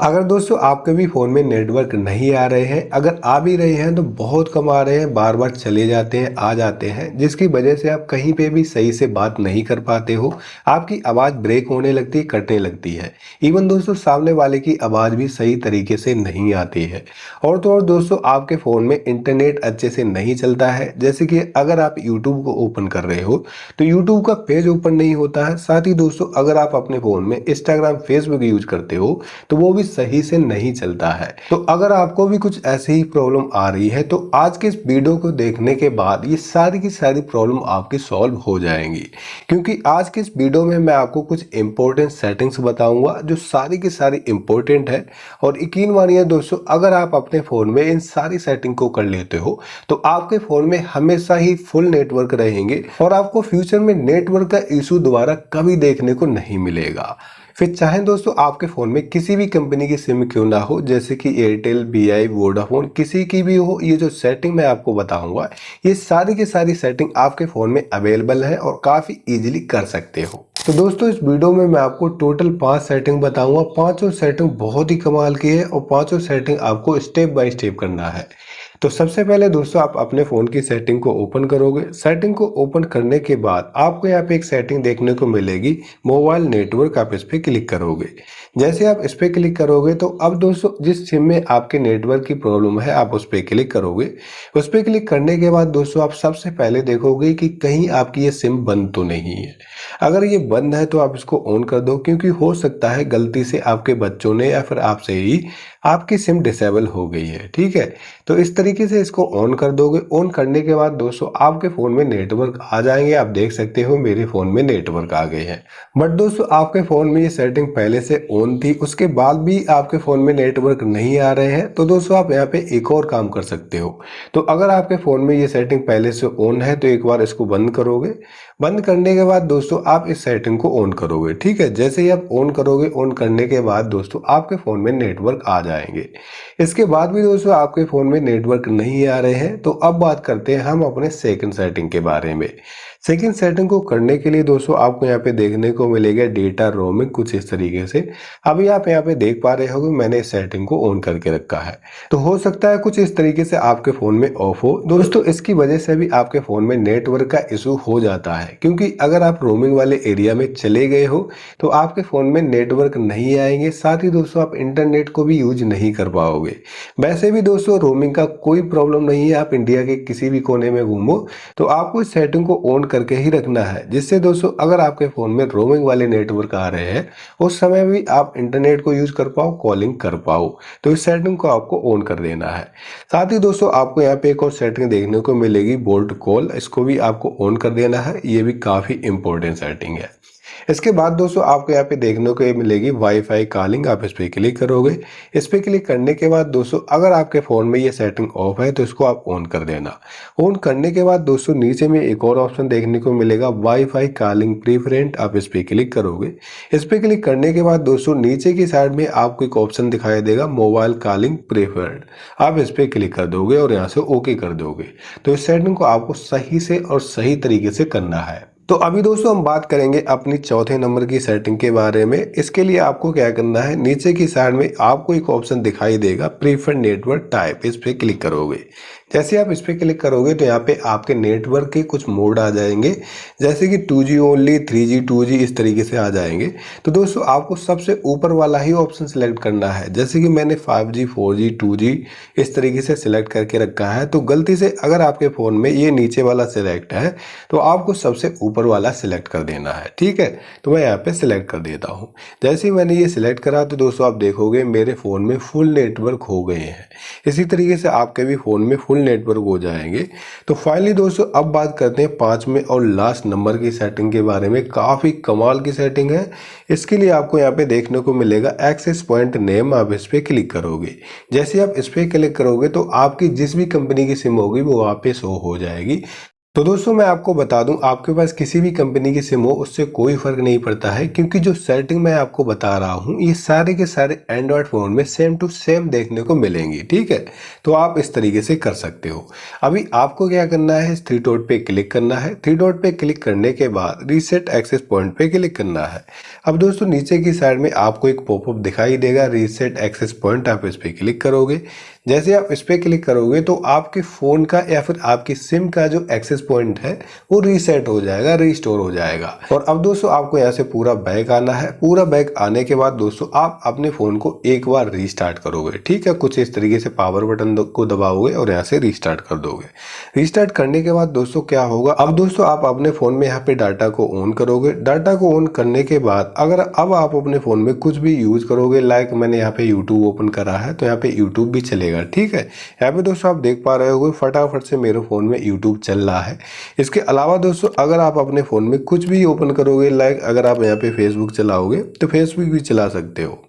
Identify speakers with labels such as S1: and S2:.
S1: अगर दोस्तों आपके भी फ़ोन में नेटवर्क नहीं आ रहे हैं, अगर आ भी रहे हैं तो बहुत कम आ रहे हैं, बार बार चले जाते हैं, आ जाते हैं, जिसकी वजह से आप कहीं पे भी सही से बात नहीं कर पाते हो। आपकी आवाज़ ब्रेक होने लगती है, कटने लगती है। इवन दोस्तों सामने वाले की आवाज़ भी सही तरीके से नहीं आती है। और तो और दोस्तों आपके फ़ोन में इंटरनेट अच्छे से नहीं चलता है। जैसे कि अगर आप यूट्यूब को ओपन कर रहे हो तो यूट्यूब का पेज ओपन नहीं होता है। साथ ही दोस्तों अगर आप अपने फ़ोन में इंस्टाग्राम, फेसबुक यूज करते हो तो वो भी सही से नहीं चलता है। तो अगर आपको भी कुछ ऐसी ही प्रॉब्लम आ रही है तो आज के इस वीडियो को देखने के बाद ये सारी की सारी प्रॉब्लम आपकी सॉल्व हो जाएंगी। क्योंकि आज के इस वीडियो में मैं आपको कुछ इंपॉर्टेंट सेटिंग्स बताऊंगा जो सारी की सारी इंपॉर्टेंट है। और यकीन मानिए दोस्तों, अगर आप अपने फ़ोन में इन सारी सेटिंग को कर लेते हो तो आपके फ़ोन में हमेशा ही फुल नेटवर्क रहेंगे और आपको फ्यूचर में नेटवर्क का इशू दोबारा कभी देखने को नहीं मिलेगा। फिर चाहे दोस्तों आपके फ़ोन में किसी भी कंपनी की सिम क्यों ना हो, जैसे कि एयरटेल, बीआई, वोडाफोन, किसी की भी हो, ये जो सेटिंग मैं आपको बताऊंगा ये सारी की सारी सेटिंग आपके फ़ोन में अवेलेबल है और काफ़ी इजीली कर सकते हो। तो दोस्तों इस वीडियो में मैं आपको टोटल 5 सेटिंग बताऊंगा। पांचों सेटिंग बहुत ही कमाल की है और पांचों सेटिंग आपको स्टेप बाय स्टेप करना है। तो सबसे पहले दोस्तों आप अपने फ़ोन की सेटिंग को ओपन करोगे। सेटिंग को ओपन करने के बाद आपको यहाँ पे एक सेटिंग देखने को मिलेगी, मोबाइल नेटवर्क। आप इस पर क्लिक करोगे। जैसे आप इस पर क्लिक करोगे तो अब दोस्तों जिस सिम में आपके नेटवर्क की प्रॉब्लम है आप उस पर क्लिक करोगे। उस पर क्लिक करने के बाद दोस्तों आप सबसे पहले देखोगे कि कहीं आपकी ये सिम बंद तो नहीं है। अगर ये बंद है तो आप इसको ऑन कर दो, क्योंकि हो सकता है गलती से आपके बच्चों ने या फिर आपसे ही आपकी सिम डिसेबल हो गई है। ठीक है, तो इस तरीके से इसको ऑन कर दोगे। ऑन करने के बाद दोस्तों आपके फ़ोन में नेटवर्क आ जाएंगे। आप देख सकते हो मेरे फ़ोन में नेटवर्क आ गए हैं। बट दोस्तों आपके फ़ोन में ये सेटिंग पहले से ऑन थी, उसके बाद भी आपके फ़ोन में नेटवर्क नहीं आ रहे हैं, तो दोस्तों आप यहाँ पे एक और काम कर सकते हो। तो अगर आपके फ़ोन में ये सेटिंग पहले से ऑन है तो एक बार इसको बंद करोगे। बंद करने के बाद दोस्तों आप इस सेटिंग को ऑन करोगे। ठीक है, जैसे ही आप ऑन करोगे, ऑन करने के बाद दोस्तों आपके फ़ोन में नेटवर्क आ जाएंगे। इसके बाद भी दोस्तों आपके फ़ोन में नेटवर्क नहीं आ रहे हैं तो अब बात करते हैं हम अपने सेकंड सेटिंग के बारे में। सेकंड सेटिंग को करने के लिए दोस्तों आपको यहाँ पे देखने को मिलेगा डेटा रोमिंग, कुछ इस तरीके से। अभी आप यहाँ पे देख पा रहे होंगे मैंने इस सेटिंग को ऑन करके रखा है। तो हो सकता है कुछ इस तरीके से आपके फ़ोन में ऑफ हो। दोस्तों इसकी वजह से भी आपके फ़ोन में नेटवर्क का इशू हो जाता है, क्योंकि अगर आप रोमिंग वाले एरिया में चले गए हो तो आपके फ़ोन में नेटवर्क नहीं आएंगे। साथ ही दोस्तों आप इंटरनेट को भी यूज नहीं कर पाओगे। वैसे भी दोस्तों रोमिंग का कोई प्रॉब्लम नहीं है, आप इंडिया के किसी भी कोने में घूमो तो आपको इस सेटिंग को ऑन करके ही रखना है, जिससे दोस्तों अगर आपके फ़ोन में रोमिंग वाले नेटवर्क आ रहे हैं उस समय भी आप इंटरनेट को यूज कर पाओ, कॉलिंग कर पाओ। तो इस सेटिंग को आपको ऑन कर देना है। साथ ही दोस्तों आपको यहाँ पे एक और सेटिंग देखने को मिलेगी, बोल्ट कॉल, इसको भी आपको ऑन कर देना है। ये भी काफ़ी इंपॉर्टेंट सेटिंग है। इसके बाद दोस्तों आपको यहाँ पे देखने को ये मिलेगी वाईफाई कॉलिंग। आप इस पर क्लिक करोगे। इस पर क्लिक करने के बाद दोस्तों अगर आपके फ़ोन में ये सेटिंग ऑफ है तो इसको आप ऑन कर देना। ऑन करने के बाद दोस्तों नीचे में एक और ऑप्शन देखने को मिलेगा, वाईफाई कॉलिंग प्रीफरेंट। आप इस पर क्लिक करोगे। इस पर क्लिक करने के बाद दोस्तों नीचे की साइड में आपको एक ऑप्शन दिखाई देगा, मोबाइल कॉलिंग प्रीफर्ड। आप इस पर क्लिक कर दोगे और यहाँ से ओके कर दोगे। तो इस सेटिंग को आपको सही से और सही तरीके से करना है। तो अभी दोस्तों हम बात करेंगे अपनी चौथे नंबर की सेटिंग के बारे में। इसके लिए आपको क्या करना है, नीचे की साइड में आपको एक ऑप्शन दिखाई देगा, प्रीफर्ड नेटवर्क टाइप। इस पे क्लिक करोगे। जैसे आप इस पे क्लिक करोगे तो यहाँ पे आपके नेटवर्क के कुछ मोड आ जाएंगे, जैसे कि 2G ओनली, 3G, 2G, इस तरीके से आ जाएंगे। तो दोस्तों आपको सबसे ऊपर वाला ही ऑप्शन सिलेक्ट करना है। जैसे कि मैंने 5G, 4G, 2G इस तरीके से सिलेक्ट करके रखा है। तो गलती से अगर आपके फ़ोन में ये नीचे वाला सिलेक्ट है तो आपको सबसे ऊपर वाला सिलेक्ट कर देना है। ठीक है, तो मैं यहाँ पे सिलेक्ट कर देता हूँ। जैसे ही मैंने ये सिलेक्ट करा तो दोस्तों आप देखोगे मेरे फ़ोन में फुल नेटवर्क हो गए हैं। इसी तरीके से आपके भी फ़ोन में फुल नेटवर्क हो जाएंगे। तो फाइनली दोस्तों अब बात करते हैं पांचवें और लास्ट नंबर की सेटिंग के बारे में। काफ़ी कमाल की सेटिंग है। इसके लिए आपको यहाँ पे देखने को मिलेगा एक्सेस पॉइंट नेम। आप इस पर क्लिक करोगे। जैसे आप इस पर क्लिक करोगे तो आपकी जिस भी कंपनी की सिम होगी वो वहाँ पे शो हो जाएगी। तो दोस्तों मैं आपको बता दूं, आपके पास किसी भी कंपनी की सिम हो उससे कोई फर्क नहीं पड़ता है, क्योंकि जो सेटिंग मैं आपको बता रहा हूं ये सारे के सारे एंड्रॉयड फोन में सेम टू सेम देखने को मिलेंगी। ठीक है, तो आप इस तरीके से कर सकते हो। अभी आपको क्या करना है, इस थ्री डॉट पे क्लिक करना है। थ्री डॉट पे क्लिक करने के बाद रीसेट एक्सेस पॉइंट पे क्लिक करना है। अब दोस्तों नीचे की साइड में आपको एक पॉपअप दिखाई देगा रीसेट एक्सेस पॉइंट, आप इस पे क्लिक करोगे। जैसे आप इस पे क्लिक करोगे तो आपके फ़ोन का या फिर आपकी सिम का जो एक्सेस पॉइंट है वो रीसेट हो जाएगा, रीस्टोर हो जाएगा। और अब दोस्तों आपको यहाँ से पूरा बैक आना है। पूरा बैक आने के बाद दोस्तों आप अपने फ़ोन को एक बार रीस्टार्ट करोगे। ठीक है, कुछ इस तरीके से पावर बटन को दबाओगे और यहाँ से रीस्टार्ट कर दोगे। रीस्टार्ट करने के बाद दोस्तों क्या होगा, अब दोस्तों आप अपने फ़ोन में यहाँ पे डाटा को ऑन करोगे। डाटा को ऑन करने के बाद अगर अब आप अपने फ़ोन में कुछ भी यूज़ करोगे, लाइक मैंने यहाँ पे यूट्यूब ओपन करा है तो यहाँ पे यूट्यूब भी चलेगा। ठीक है, यहाँ पे दोस्तों आप देख पा रहे होगे फटाफट से मेरे फ़ोन में यूट्यूब चल रहा है। इसके अलावा दोस्तों अगर आप अपने फ़ोन में कुछ भी ओपन करोगे, लाइक अगर आप यहाँ पे फेसबुक चलाओगे तो फेसबुक भी चला सकते हो।